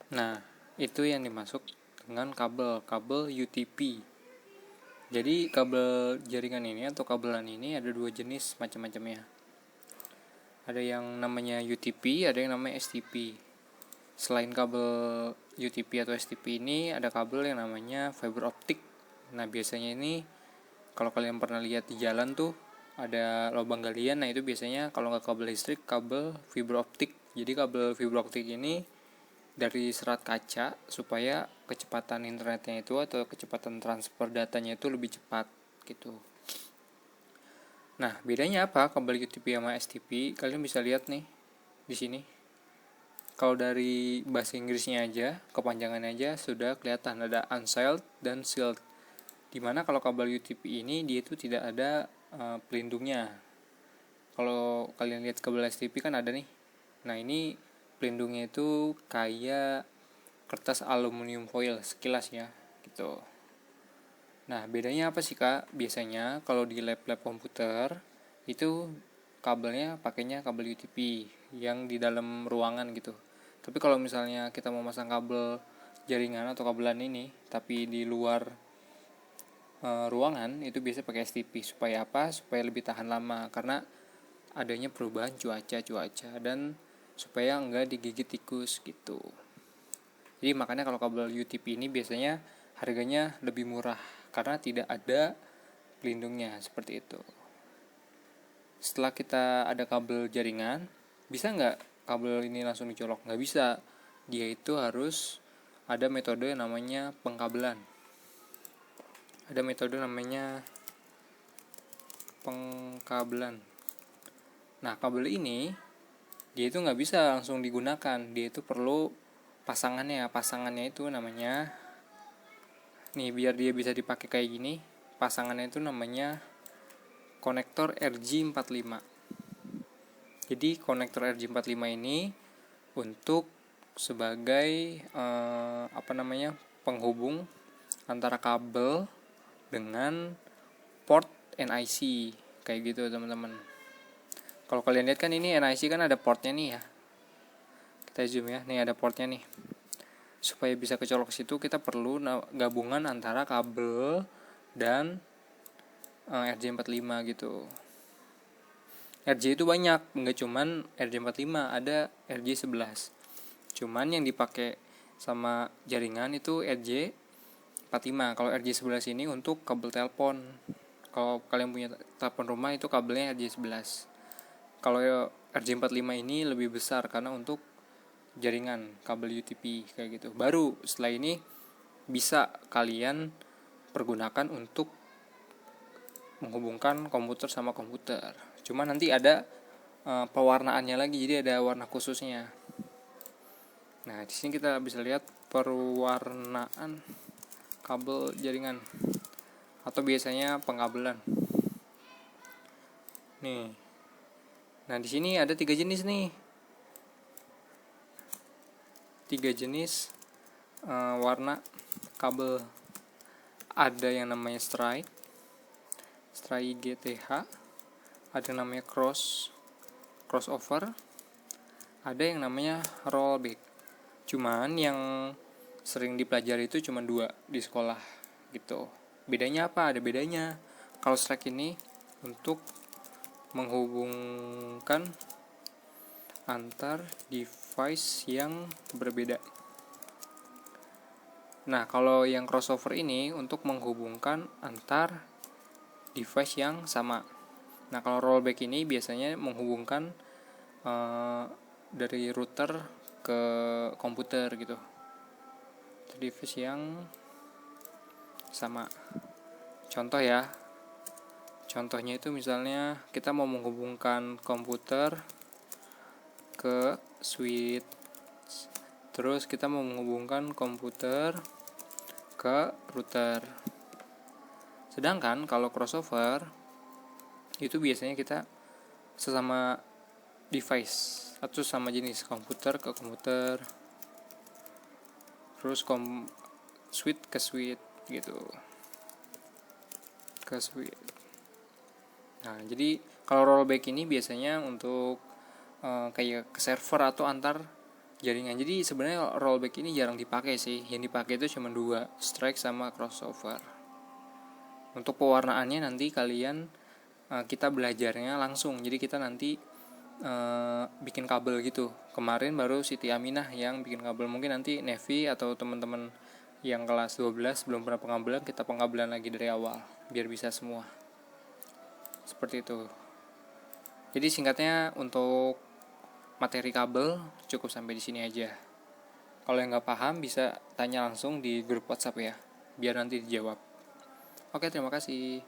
Nah, itu yang dimasuk dengan kabel UTP. Jadi kabel jaringan ini atau kabelan ini ada dua jenis macam-macamnya. Ada yang namanya UTP, ada yang namanya STP. Selain kabel UTP atau STP ini, ada kabel yang namanya fiber optic. Nah, biasanya ini kalau kalian pernah lihat di jalan tuh ada lubang galian. Nah, itu biasanya kalau nggak kabel listrik, kabel fiber optic. Jadi kabel fiber optic ini dari serat kaca supaya kecepatan internetnya itu atau kecepatan transfer datanya itu lebih cepat gitu. Nah, bedanya apa kabel UTP sama STP? Kalian bisa lihat nih di sini. Kalau dari bahasa Inggrisnya aja, kepanjangannya aja sudah kelihatan ada unsealed dan sealed. Dimana kalau kabel UTP ini dia itu tidak ada pelindungnya. Kalau kalian lihat kabel STP kan ada nih. Nah, ini pelindungnya itu kayak kertas aluminium foil sekilas ya gitu. Nah, bedanya apa sih Kak? Biasanya kalau di lab-lab komputer itu kabelnya pakainya kabel UTP yang di dalam ruangan gitu. Tapi kalau misalnya kita mau masang kabel jaringan atau kabelan ini tapi di luar ruangan, itu biasa pakai STP. Supaya apa? Supaya lebih tahan lama karena adanya perubahan cuaca dan supaya enggak digigit tikus gitu. Jadi makanya kalau kabel UTP ini biasanya harganya lebih murah karena tidak ada pelindungnya seperti itu. Setelah kita ada kabel jaringan, bisa nggak kabel ini langsung dicolok? Nggak bisa. Dia itu harus ada metode yang namanya pengkabelan. Ada metode namanya pengkabelan. Nah, kabel ini dia itu nggak bisa langsung digunakan. Dia itu perlu pasangannya. Pasangannya itu namanya, nih biar dia bisa dipakai kayak gini, pasangannya itu namanya konektor RJ45. Jadi konektor RJ45 ini untuk sebagai penghubung antara kabel dengan port NIC kayak gitu teman-teman. Kalau kalian lihat kan ini NIC kan ada portnya nih ya. Kita zoom ya, nih ada portnya nih. Supaya bisa kecolok ke situ kita perlu gabungan antara kabel dan RJ45 gitu. RJ itu banyak, nggak cuman RJ45, ada RJ11. Cuman yang dipakai sama jaringan itu RJ45. Kalau RJ11 ini untuk kabel telepon. Kalau kalian punya telepon rumah itu kabelnya RJ11. Kalau RJ45 ini lebih besar karena untuk jaringan kabel UTP kayak gitu. Baru setelah ini bisa kalian pergunakan untuk menghubungkan komputer sama komputer. Cuma nanti ada pewarnaannya lagi, jadi ada warna khususnya. Nah, di sini kita bisa lihat perwarnaan kabel jaringan atau biasanya pengkabelan. Nih. Nah, di sini ada 3 jenis nih. 3 jenis warna kabel. Ada yang namanya stripe GTH, ada yang namanya crossover, ada yang namanya rollback. Cuman yang sering dipelajari itu cuma 2 di sekolah gitu. Bedanya apa? Ada bedanya. Kalau stripe ini untuk menghubungkan antar device yang berbeda. Nah, kalau yang crossover ini untuk menghubungkan antar device yang sama. Nah, kalau rollback ini biasanya menghubungkan dari router ke komputer gitu. Device yang sama. Contoh ya. Contohnya itu misalnya kita mau menghubungkan komputer ke switch. Terus kita mau menghubungkan komputer ke router. Sedangkan kalau crossover itu biasanya kita sesama device atau sama jenis komputer ke komputer, terus switch ke switch gitu, ke switch. Nah, jadi kalau rollback ini biasanya untuk kayak ke server atau antar jaringan. Jadi sebenarnya rollback ini jarang dipakai sih. Yang dipakai itu cuma dua, strike sama crossover. Untuk pewarnaannya nanti kalian kita belajarnya langsung. Jadi kita nanti bikin kabel gitu. Kemarin baru Siti Aminah yang bikin kabel. Mungkin nanti Nevi atau teman-teman yang kelas 12 belum pernah pengabelan, kita pengabelan lagi dari awal biar bisa semua. Seperti itu. Jadi singkatnya untuk materi kabel cukup sampai di sini aja. Kalau yang nggak paham bisa tanya langsung di grup WhatsApp ya, biar nanti dijawab. Oke, terima kasih.